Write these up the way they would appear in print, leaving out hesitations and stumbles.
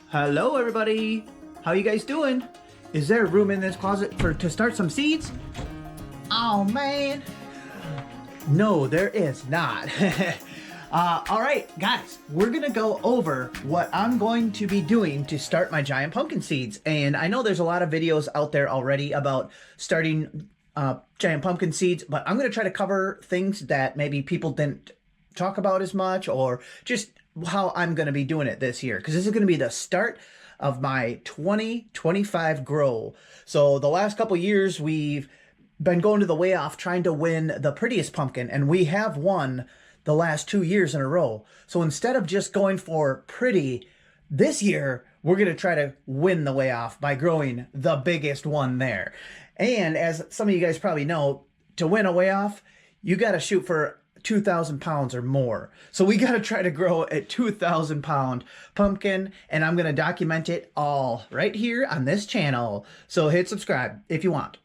Hello everybody! How you guys doing? Is there room in this closet to start some seeds? Oh man! No, there is not. Alright guys, we're gonna go over what I'm going to be doing to start my giant pumpkin seeds. And I know there's a lot of videos out there already about starting giant pumpkin seeds, but I'm gonna try to cover things that maybe people didn't talk about as much, or just how I'm going to be doing it this year, because this is going to be the start of my 2025 grow. So the last couple years we've been going to the way off trying to win the prettiest pumpkin, and we have won the last 2 years in a row. So instead of just going for pretty, this year we're going to try to win the way off by growing the biggest one there. And as some of you guys probably know, to win a way off, you got to shoot for 2,000 pounds or more. So we got to try to grow a 2,000 pound pumpkin, and I'm going to document it all right here on this channel. So hit subscribe if you want.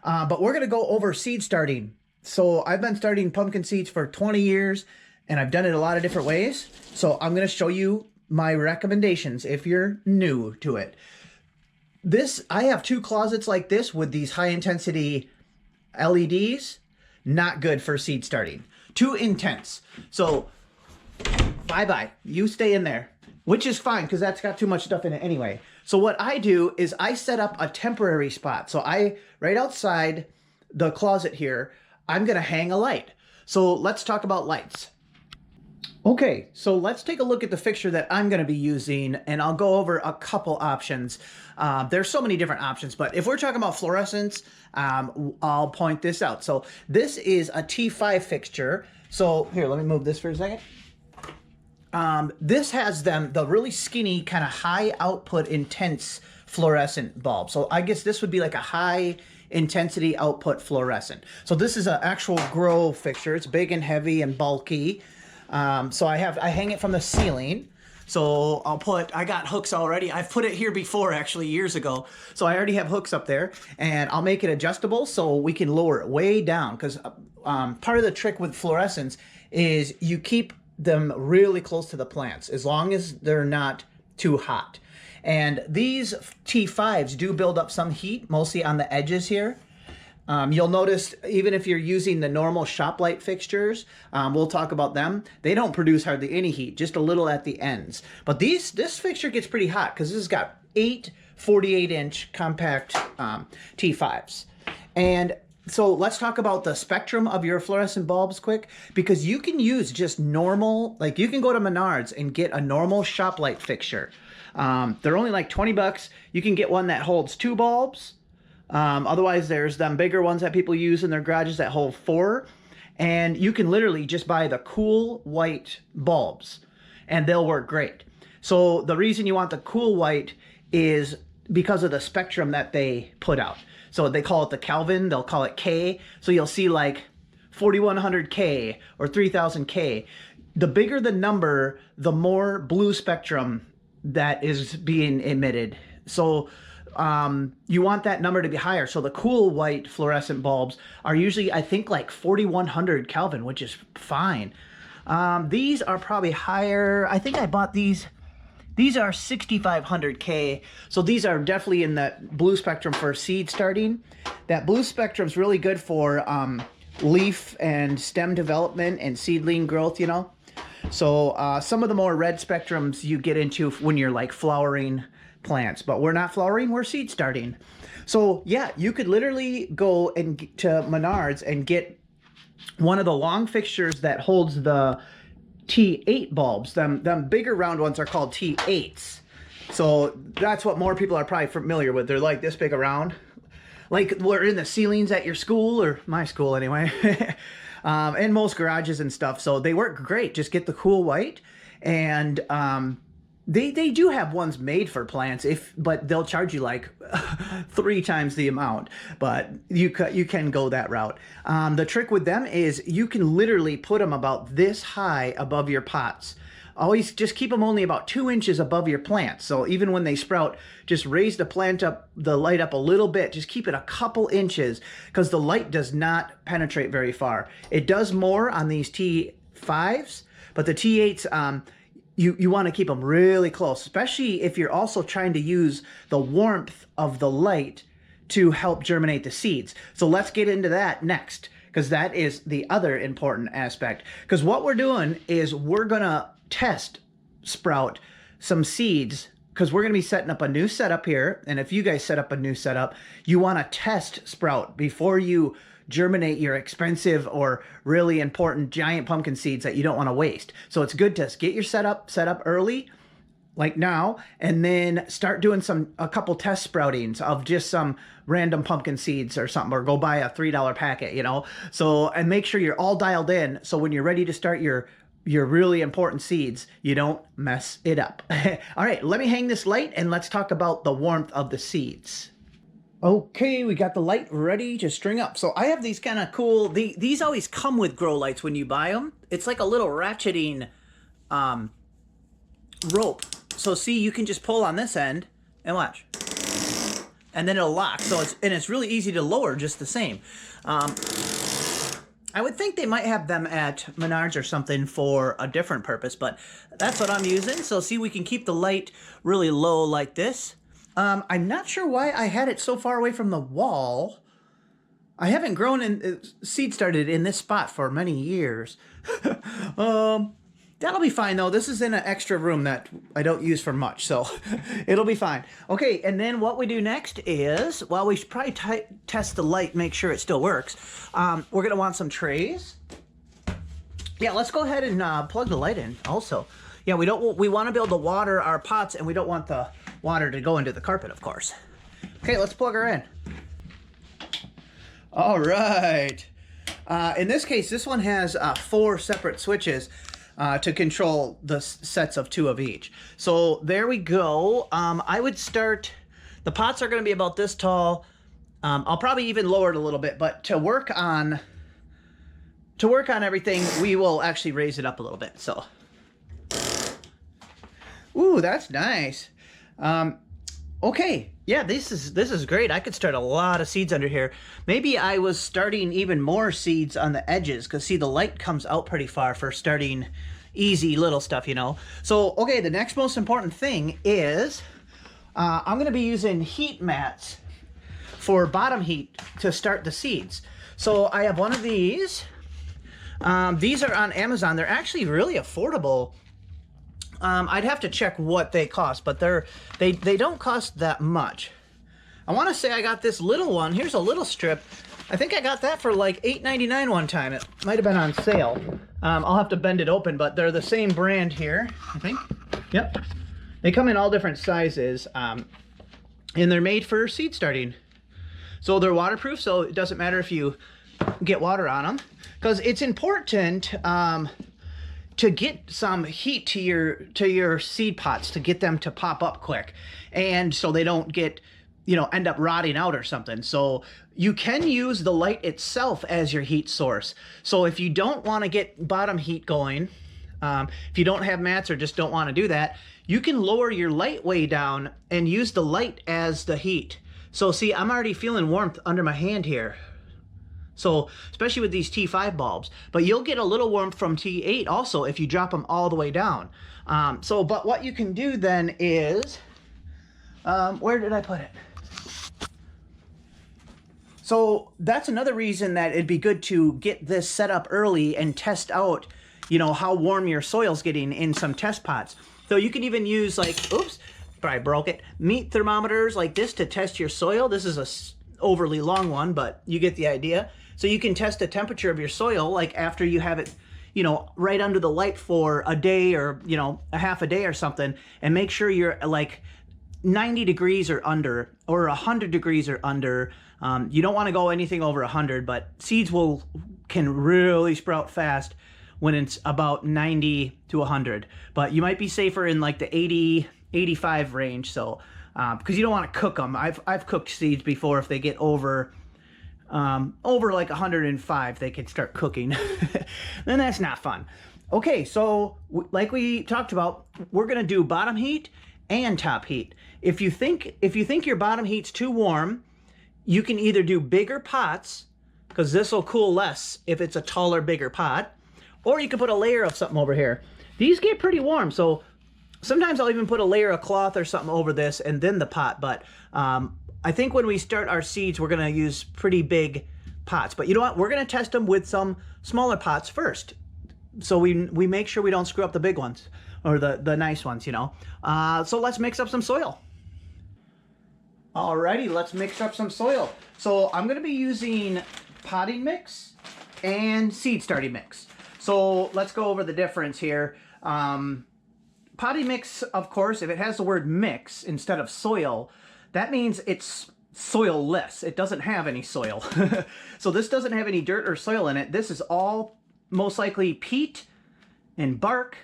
But we're going to go over seed starting. So I've been starting pumpkin seeds for 20 years, and I've done it a lot of different ways. So I'm going to show you my recommendations if you're new to it. I have 2 closets like this with these high intensity LEDs. Not good for seed starting. Too intense. So bye-bye. You stay in there, which is fine because that's got too much stuff in it anyway. So what I do is I set up a temporary spot. So right outside the closet here, I'm going to hang a light. So let's talk about lights. Okay, so let's take a look at the fixture that I'm going to be using, and I'll go over a couple options. There's so many different options, but if we're talking about fluorescence, I'll point this out. So this is a T5 fixture. So here, let me move this for a second. This has the really skinny, kind of high output, intense fluorescent bulb. So I guess this would be like a high intensity output fluorescent. So this is an actual grow fixture. It's big and heavy and bulky. So I hang it from the ceiling. So I got hooks already. I've put it here before, actually, years ago. So I already have hooks up there, and I'll make it adjustable so we can lower it way down. Because part of the trick with fluorescents is you keep them really close to the plants as long as they're not too hot. And these T5s do build up some heat, mostly on the edges here. You'll notice even if you're using the normal shop light fixtures, we'll talk about them, they don't produce hardly any heat, just a little at the ends. But this fixture gets pretty hot because this has got 8 48-inch compact T5s. And so let's talk about the spectrum of your fluorescent bulbs quick, because you can use just normal, like you can go to Menards and get a normal shop light fixture. They're only like 20 bucks. You can get one that holds 2 bulbs. Otherwise, there's them bigger ones that people use in their garages that hold 4. And you can literally just buy the cool white bulbs, and they'll work great. So the reason you want the cool white is because of the spectrum that they put out. So they call it the Kelvin, they'll call it K. So you'll see like 4100K or 3000K. The bigger the number, the more blue spectrum that is being emitted. So you want that number to be higher. So the cool white fluorescent bulbs are usually, I think, like 4100 Kelvin, which is fine. These are probably higher. I think I bought these. These are 6500K. So these are definitely in that blue spectrum for seed starting. That blue spectrum is really good for leaf and stem development and seedling growth, you know. So some of the more red spectrums you get into when you're like flowering plants, but we're not flowering, we're seed starting. So yeah, you could literally go to Menards and get one of the long fixtures that holds the T8 bulbs. Them bigger round ones are called T8s. So that's what more people are probably familiar with. They're like this big around, like we're in the ceilings at your school, or my school anyway. And most garages and stuff. So they work great. Just get the cool white, and they do have ones made for plants, but they'll charge you like 3 times the amount. But you can go that route. The trick with them is you can literally put them about this high above your pots. Always just keep them only about 2 inches above your plants. So even when they sprout, just raise the light up a little bit. Just keep it a couple inches, because the light does not penetrate very far. It does more on these T5s, but the T8s, you want to keep them really close, especially if you're also trying to use the warmth of the light to help germinate the seeds. So let's get into that next, because that is the other important aspect. Because what we're doing is we're going to test sprout some seeds, because we're going to be setting up a new setup here. And if you guys set up a new setup, you want to test sprout before you germinate your expensive or really important giant pumpkin seeds that you don't want to waste. So it's good to get your setup set up early, like now, and then start doing a couple test sproutings of just some random pumpkin seeds or something, or go buy a $3 packet, you know. So, and make sure you're all dialed in, so when you're ready to start your really important seeds, you don't mess it up. All right, let me hang this light and let's talk about the warmth of the seeds. Okay, we got the light ready to string up. So I have these kind of cool, these always come with grow lights when you buy them. It's like a little ratcheting rope. So see, you can just pull on this end and watch. And then it'll lock. So it's really easy to lower just the same. I would think they might have them at Menards or something for a different purpose, but that's what I'm using. So see, we can keep the light really low like this. I'm not sure why I had it so far away from the wall. I haven't grown in seed started in this spot for many years. That'll be fine though. This is in an extra room that I don't use for much, so it'll be fine. Okay, and then what we do next is, well, we should probably test the light, make sure it still works. We're gonna want some trays. Yeah, let's go ahead and plug the light in also. Yeah, we want to be able to water our pots, and we don't want the water to go into the carpet, of course. Okay, let's plug her in. All right. In this case, this one has 4 separate switches to control the sets of 2 of each. So there we go. I would start, the pots are going to be about this tall. I'll probably even lower it a little bit, but to work on everything, we will actually raise it up a little bit. So, ooh, that's nice. Okay, yeah, this is great. I could start a lot of seeds under here. Maybe I was starting even more seeds on the edges, because see, the light comes out pretty far for starting easy little stuff, you know. So, okay, the next most important thing is I'm going to be using heat mats for bottom heat to start the seeds. So I have one of these. These are on Amazon. They're actually really affordable. I'd have to check what they cost, but they don't cost that much. I want to say I got this little one. Here's a little strip. I think I got that for like $8.99 one time. It might have been on sale. I'll have to bend it open, but they're the same brand here, I think. Yep. They come in all different sizes, and they're made for seed starting. So they're waterproof, so it doesn't matter if you get water on them, because it's important to get some heat to your seed pots, to get them to pop up quick, and so they don't get, you know, end up rotting out or something. So you can use the light itself as your heat source. So if you don't want to get bottom heat going, if you don't have mats or just don't want to do that, you can lower your light way down and use the light as the heat. So see, I'm already feeling warmth under my hand here. So, especially with these T5 bulbs, but you'll get a little warmth from T8 also if you drop them all the way down. But what you can do then is, where did I put it? So that's another reason that it'd be good to get this set up early and test out, you know, how warm your soil's getting in some test pots. So you can even use, like, oops, probably broke it, meat thermometers like this to test your soil. This is a overly long one, but you get the idea. So you can test the temperature of your soil, like after you have it, you know, right under the light for a day, or, you know, a half a day or something, and make sure you're like 90 degrees or under, or 100 degrees or under. You don't want to go anything over 100, but seeds can really sprout fast when it's about 90 to 100. But you might be safer in like the 80, 85 range. So because you don't want to cook them. I've cooked seeds before. If they get over like 105, they can start cooking. Then that's not fun. Okay, so like we talked about, we're gonna do bottom heat and top heat. If you think your bottom heat's too warm, you can either do bigger pots, because this will cool less if it's a taller, bigger pot, or you can put a layer of something over here. These get pretty warm, so Sometimes I'll even put a layer of cloth or something over this and then the pot, but I think when we start our seeds, we're gonna use pretty big pots. But you know what? We're gonna test them with some smaller pots first. So we make sure we don't screw up the big ones or the nice ones, you know. So let's mix up some soil. Alrighty, let's mix up some soil. So I'm gonna be using potting mix and seed starting mix. So let's go over the difference here. Potting mix, of course, if it has the word mix instead of soil, that means it's soil-less. It doesn't have any soil. So this doesn't have any dirt or soil in it. This is all most likely peat and bark,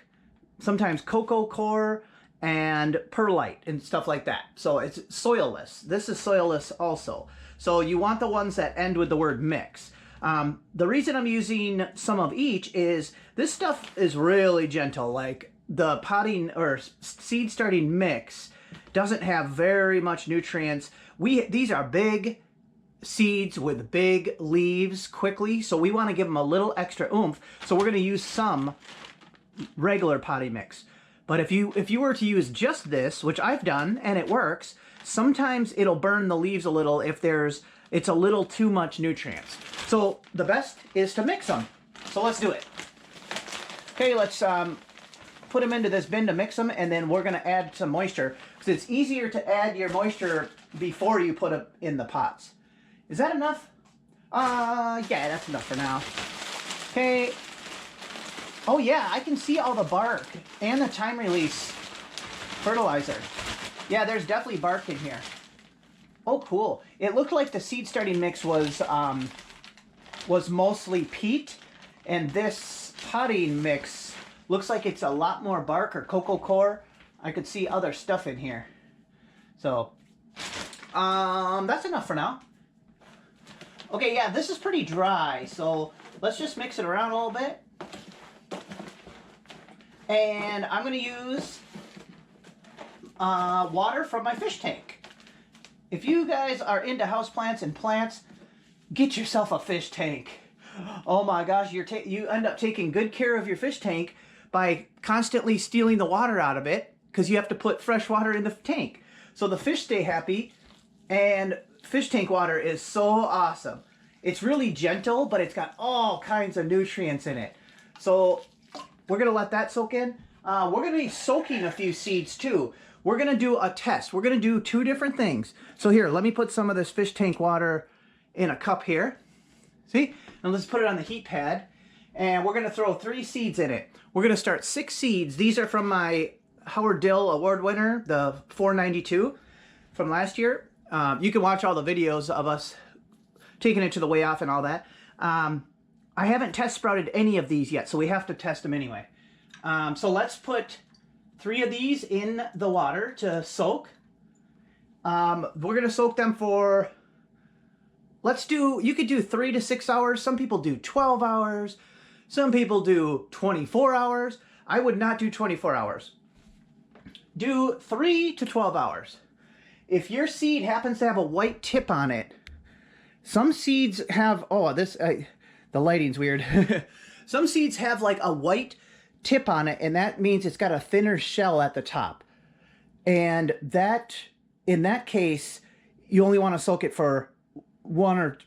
sometimes cocoa coir and perlite and stuff like that. So it's soilless. This is soilless also. So you want the ones that end with the word mix. The reason I'm using some of each is this stuff is really gentle. Like the potting or seed starting mix doesn't have very much nutrients. These are big seeds with big leaves quickly, so we want to give them a little extra oomph. So we're going to use some regular potting mix. But if you were to use just this, which I've done and it works, sometimes it'll burn the leaves a little if it's a little too much nutrients. So the best is to mix them. So let's do it. Okay, let's put them into this bin to mix them, and then we're going to add some moisture because it's easier to add your moisture before you put it in the pots. Is that enough? Yeah, that's enough for now. Okay. Oh yeah, I can see all the bark and the time release fertilizer. Yeah, there's definitely bark in here. Oh, cool. It looked like the seed starting mix was mostly peat, and this potting mix looks like it's a lot more bark or cocoa coir. I could see other stuff in here. So, that's enough for now. Okay, yeah, this is pretty dry, so let's just mix it around a little bit. And I'm going to use water from my fish tank. If you guys are into houseplants and plants, get yourself a fish tank. Oh my gosh, you end up taking good care of your fish tank by constantly stealing the water out of it because you have to put fresh water in the tank. So the fish stay happy, and fish tank water is so awesome. It's really gentle, but it's got all kinds of nutrients in it. So we're going to let that soak in. We're going to be soaking a few seeds too. We're going to do a test. We're going to do two different things. So here, let me put some of this fish tank water in a cup here. See? And let's put it on the heat pad. And we're going to throw 3 seeds in it. We're going to start 6 seeds. These are from my Howard Dill Award winner, the 492 from last year. You can watch all the videos of us taking it to the weigh off and all that. I haven't test sprouted any of these yet, so we have to test them anyway. So let's put 3 of these in the water to soak. We're going to soak them for, you could do 3 to 6 hours. Some people do 12 hours. Some people do 24 hours. I would not do 24 hours. Do 3 to 12 hours. If your seed happens to have a white tip on it, some seeds have, the lighting's weird. Some seeds have like a white tip on it, and that means it's got a thinner shell at the top. And in that case, you only want to soak it for 1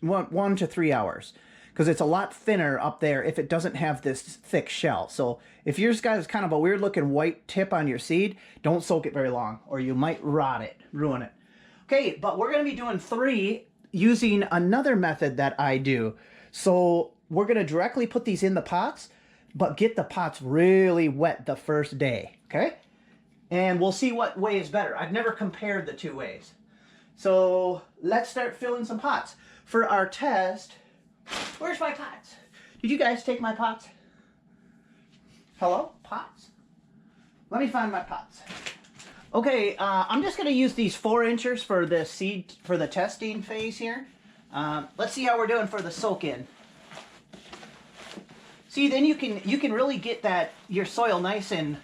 to 3 hours, because it's a lot thinner up there if it doesn't have this thick shell. So if yours got kind of a weird looking white tip on your seed, don't soak it very long, or you might rot it, ruin it. Okay, but we're going to be doing 3 using another method that I do. So we're going to directly put these in the pots, but get the pots really wet the first day, okay? And we'll see what way is better. I've never compared the 2 ways. So let's start filling some pots. For our test, where's my pots? Did you guys take my pots? Hello? Pots? Let me find my pots. Okay, I'm just going to use these 4-inchers for the seed, for the testing phase here. Let's see how we're doing for the soak-in. See, then you can really get your soil nice and,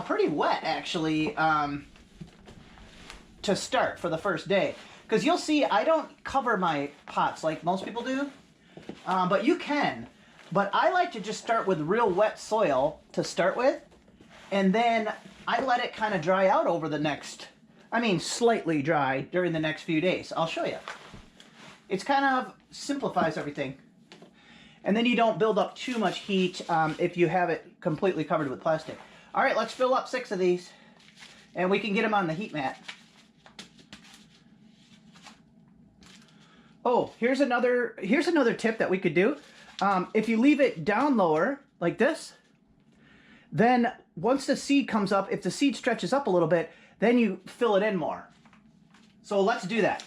pretty wet actually, to start for the first day. Because you'll see, I don't cover my pots like most people do, but you can. But I like to just start with real wet soil to start with, and then I let it kind of dry out over the next, I mean slightly dry during the next few days. I'll show you. It's kind of simplifies everything. And then you don't build up too much heat if you have it completely covered with plastic. All right, let's fill up 6 of these and we can get them on the heat mat. Oh, here's another tip that we could do. If you leave it down lower like this, then once the seed comes up, if the seed stretches up a little bit, then you fill it in more. So let's do that.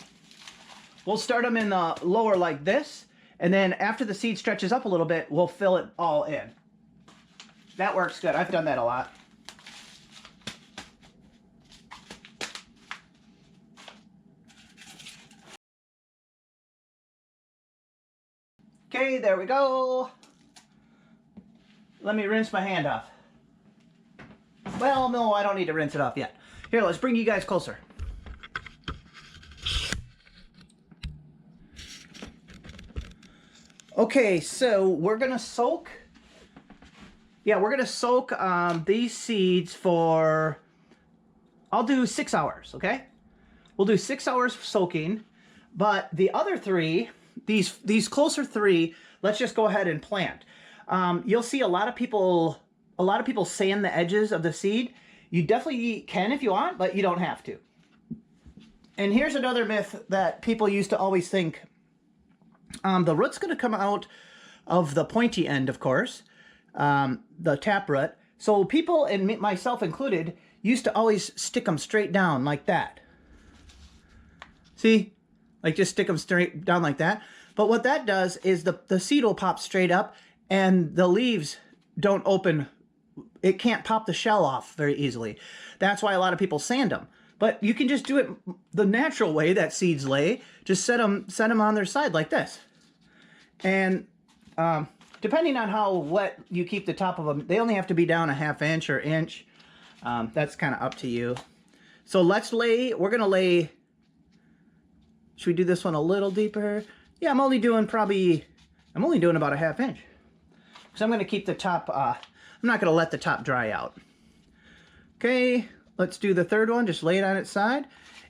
We'll start them in the lower like this, and then after the seed stretches up a little bit, we'll fill it all in. That works good. I've done that a lot. Okay, there we go. Let me rinse my hand off. Well, no, I don't need to rinse it off yet. Here, let's bring you guys closer. Okay, so we're gonna soak. Yeah, we're gonna soak these seeds for, I'll do 6 hours, okay? We'll do 6 hours soaking, but the other 3, these closer 3, let's just go ahead and plant. You'll see a lot of people sand the edges of the seed. You definitely can if you want, but you don't have to. And here's another myth that people used to always think. The root's going to come out of the pointy end, of course, the taproot. So people, and myself included, used to always stick them straight down like that. See? Like just stick them straight down like that. But what that does is the seed will pop straight up and the leaves don't open. It can't pop the shell off very easily. That's why a lot of people sand them. But you can just do it the natural way that seeds lay. Just set them on their side like this. And depending on how wet you keep the top of them, they only have to be down a ½ inch or inch. That's kind of up to you. So we're going to lay, should we do this one a little deeper? Yeah, I'm only doing about a ½ inch. So I'm going to keep the top, I'm not going to let the top dry out. Okay, let's do the third one. Just lay it on its side.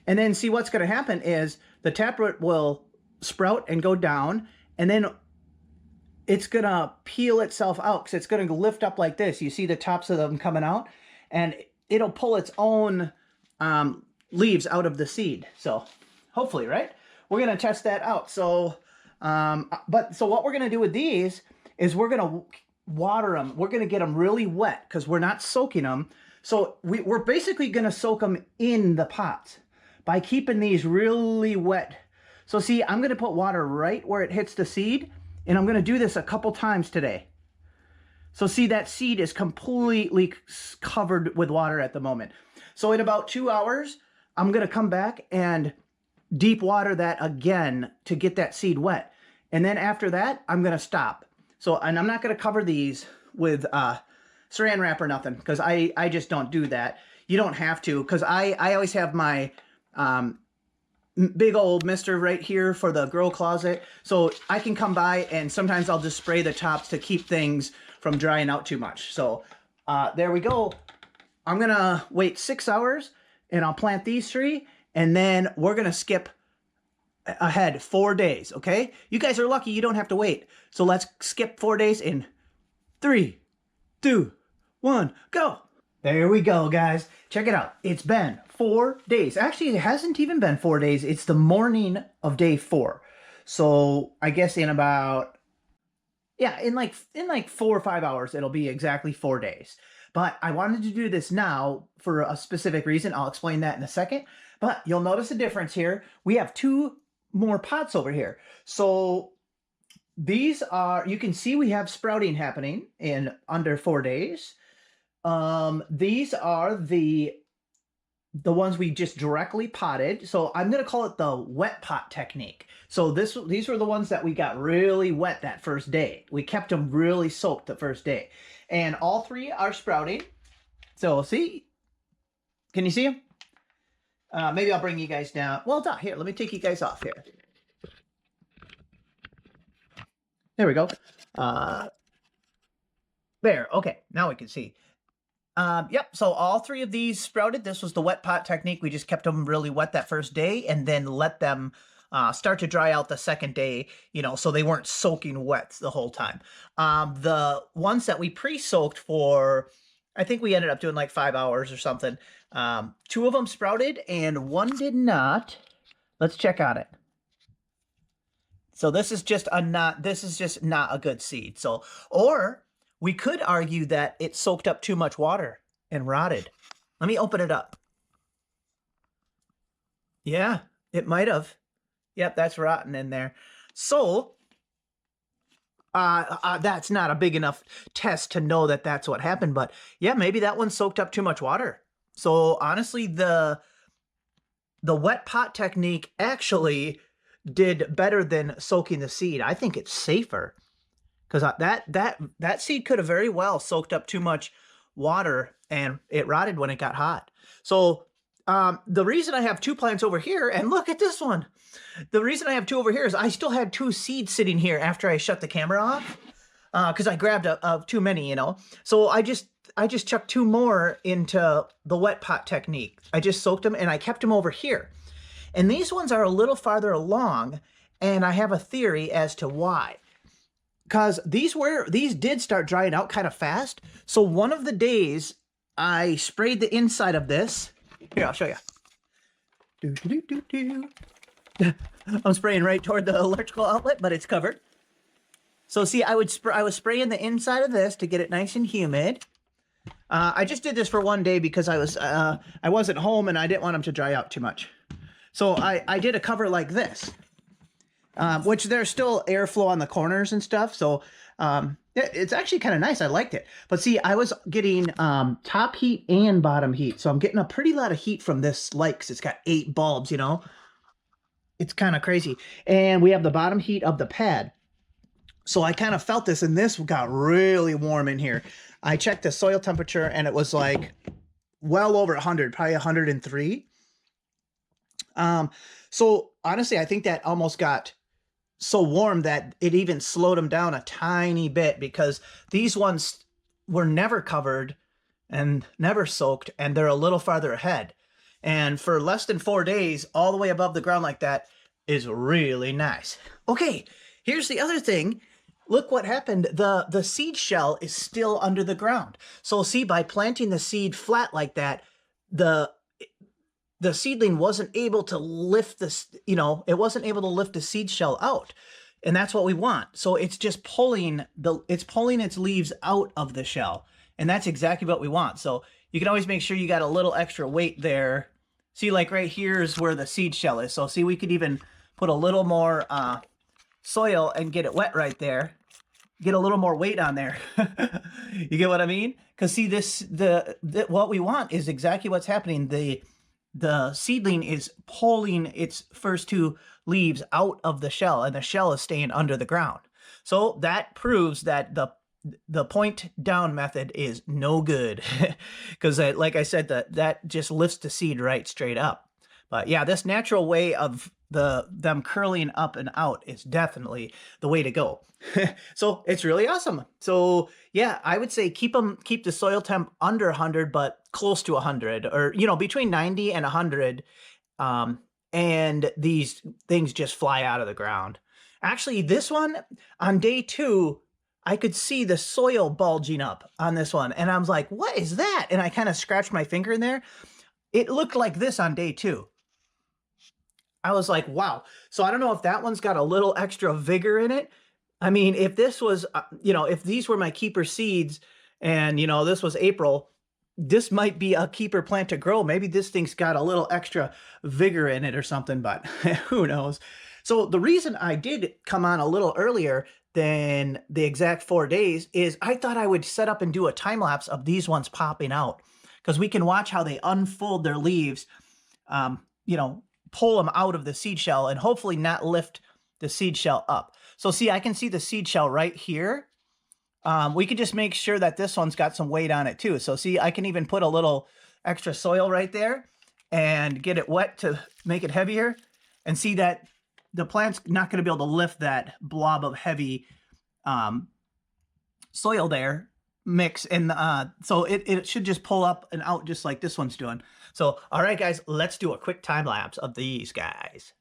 And then see what's going to happen is the taproot will sprout and go down. And then it's going to peel itself out because it's going to lift up like this. You see the tops of them coming out. And it'll pull its own leaves out of the seed. So hopefully, right? We're going to test that out. So, so what we're going to do with these is we're going to water them. We're going to get them really wet because we're not soaking them. So we're basically going to soak them in the pots by keeping these really wet. So see, I'm going to put water right where it hits the seed, and I'm going to do this a couple times today. So see, that seed is completely covered with water at the moment. So in about 2 hours, I'm going to come back and deep water that again to get that seed wet. And then after that, I'm going to stop. So, and I'm not going to cover these with saran wrap or nothing because I just don't do that. You don't have to because I always have my big old mister right here for the grow closet. So I can come by and sometimes I'll just spray the tops to keep things from drying out too much. So there we go. I'm going to wait 6 hours and I'll plant these 3 and then we're going to skip ahead 4 days. Okay. You guys are lucky you don't have to wait. So let's skip 4 days in 3, 2, 1, go. There we go, guys. Check it out. It's been 4 days. Actually, it hasn't even been 4 days. It's the morning of day 4. So I guess in about, yeah, in like 4 or 5 hours, it'll be exactly 4 days. But I wanted to do this now for a specific reason. I'll explain that in a second. But you'll notice a difference here. We have 2 more pots over here. So these are, you can see we have sprouting happening in under 4 days. These are the ones we just directly potted. So I'm going to call it the wet pot technique. So these were the ones that we got really wet that first day. We kept them really soaked the first day. And all 3 are sprouting. So see, can you see them? Maybe I'll bring you guys down. Well, here, let me take you guys off here. There we go. There. Okay, now we can see. Yep, so all 3 of these sprouted. This was the wet pot technique. We just kept them really wet that first day and then let them start to dry out the second day, you know, so they weren't soaking wet the whole time. The ones that we pre-soaked for, I think we ended up doing like 5 hours or something. 2 of them sprouted and 1 did not. Let's check on it. So this is just not a good seed. So, or we could argue that it soaked up too much water and rotted. Let me open it up. Yeah, it might have. Yep, that's rotten in there. So, that's not a big enough test to know that that's what happened. But yeah, maybe that one soaked up too much water. So honestly, the wet pot technique actually did better than soaking the seed. I think it's safer. Because that seed could have very well soaked up too much water and it rotted when it got hot. So the reason I have 2 plants over here, and look at this one. The reason I have 2 over here is I still had 2 seeds sitting here after I shut the camera off because I grabbed too many, you know. So I just chucked 2 more into the wet pot technique. I just soaked them and I kept them over here. And these ones are a little farther along, and I have a theory as to why. Because these did start drying out kind of fast. So one of the days I sprayed the inside of this. Here, I'll show you. I'm spraying right toward the electrical outlet, but it's covered. So see, I was spraying the inside of this to get it nice and humid. I just did this for one day because I wasn't home and I didn't want them to dry out too much. So I did a cover like this. Which there's still airflow on the corners and stuff. So it's actually kind of nice. I liked it. But see, I was getting top heat and bottom heat. So I'm getting a pretty lot of heat from this light because it's got 8 bulbs, you know. It's kind of crazy. And we have the bottom heat of the pad. So I kind of felt this, and this got really warm in here. I checked the soil temperature, and it was like well over 100, probably 103. So honestly, I think that almost got so warm that it even slowed them down a tiny bit because these ones were never covered and never soaked, and they're a little farther ahead. And for less than 4 days, all the way above the ground like that is really nice. Okay, here's the other thing. Look what happened. The seed shell is still under the ground. So see, by planting the seed flat like that, the seedling wasn't able to lift this, you know, it wasn't able to lift the seed shell out. And that's what we want. So it's just pulling its leaves out of the shell. And that's exactly what we want. So you can always make sure you got a little extra weight there. See, like right here is where the seed shell is. So see, we could even put a little more soil and get it wet right there. Get a little more weight on there. You get what I mean? Because see, what we want is exactly what's happening. The seedling is pulling its first 2 leaves out of the shell, and the shell is staying under the ground. So that proves that the point down method is no good because like I said, that just lifts the seed right straight up. But yeah, this natural way of them curling up and out is definitely the way to go. So it's really awesome. So yeah, I would say keep the soil temp under 100, but close to 100, or you know, between 90 and 100. And these things just fly out of the ground. Actually, this one on day 2, I could see the soil bulging up on this one, and I was like, "What is that?" And I kind of scratched my finger in there. It looked like this on day 2. I was like, wow. So I don't know if that one's got a little extra vigor in it. I mean, if this was, you know, if these were my keeper seeds and, you know, this was April, this might be a keeper plant to grow. Maybe this thing's got a little extra vigor in it or something, but who knows? So the reason I did come on a little earlier than the exact 4 days is I thought I would set up and do a time lapse of these ones popping out because we can watch how they unfold their leaves, you know, pull them out of the seed shell and hopefully not lift the seed shell up. So see, I can see the seed shell right here. We could just make sure that this one's got some weight on it too. So see, I can even put a little extra soil right there and get it wet to make it heavier, and see that the plant's not going to be able to lift that blob of heavy soil there mix, and so it should just pull up and out just like this one's doing. So, all right, guys, let's do a quick time lapse of these guys.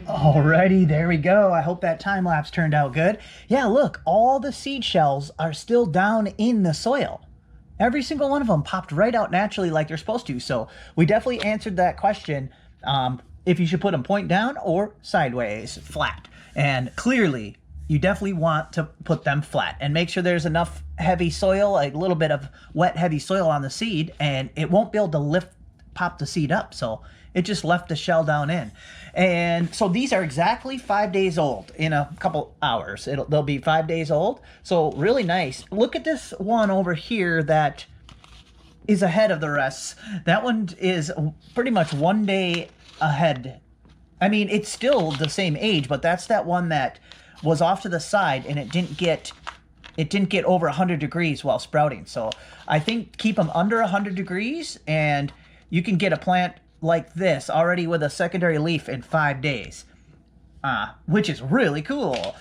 Alrighty, there we go. I hope that time lapse turned out good. Yeah, look, all the seed shells are still down in the soil. Every single one of them popped right out naturally like they're supposed to. So we definitely answered that question, if you should put them point down or sideways, flat. And clearly, you definitely want to put them flat and make sure there's enough heavy soil, a little bit of wet, heavy soil on the seed, and it won't be able to pop the seed up. So it just left the shell down in. And so these are exactly 5 days old. In a couple hours they'll be 5 days old. So really nice. Look at this one over here that is ahead of the rest. That one is pretty much 1 day ahead. I mean, it's still the same age, but that's that one that was off to the side, and it didn't get over 100 degrees while sprouting. So I think keep them under 100 degrees and you can get a plant like this already with a secondary leaf in 5 days, which is really cool.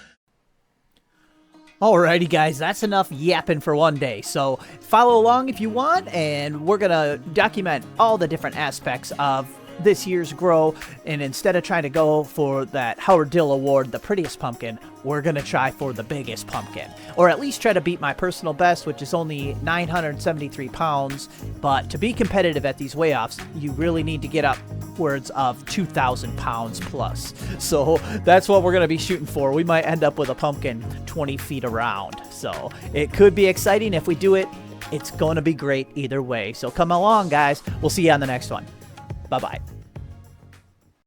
Alrighty, guys, that's enough yapping for 1 day. So follow along if you want, and we're gonna document all the different aspects of this year's grow. And instead of trying to go for that Howard Dill Award, the prettiest pumpkin, we're gonna try for the biggest pumpkin, or at least try to beat my personal best, which is only 973 pounds. But to be competitive at these weigh-offs, you really need to get upwards of 2,000 pounds plus. So that's what we're gonna be shooting for. We might end up with a pumpkin 20 feet around. So it could be exciting if we do it. It's gonna be great either way. So come along, guys. We'll see you on the next one. Bye-bye.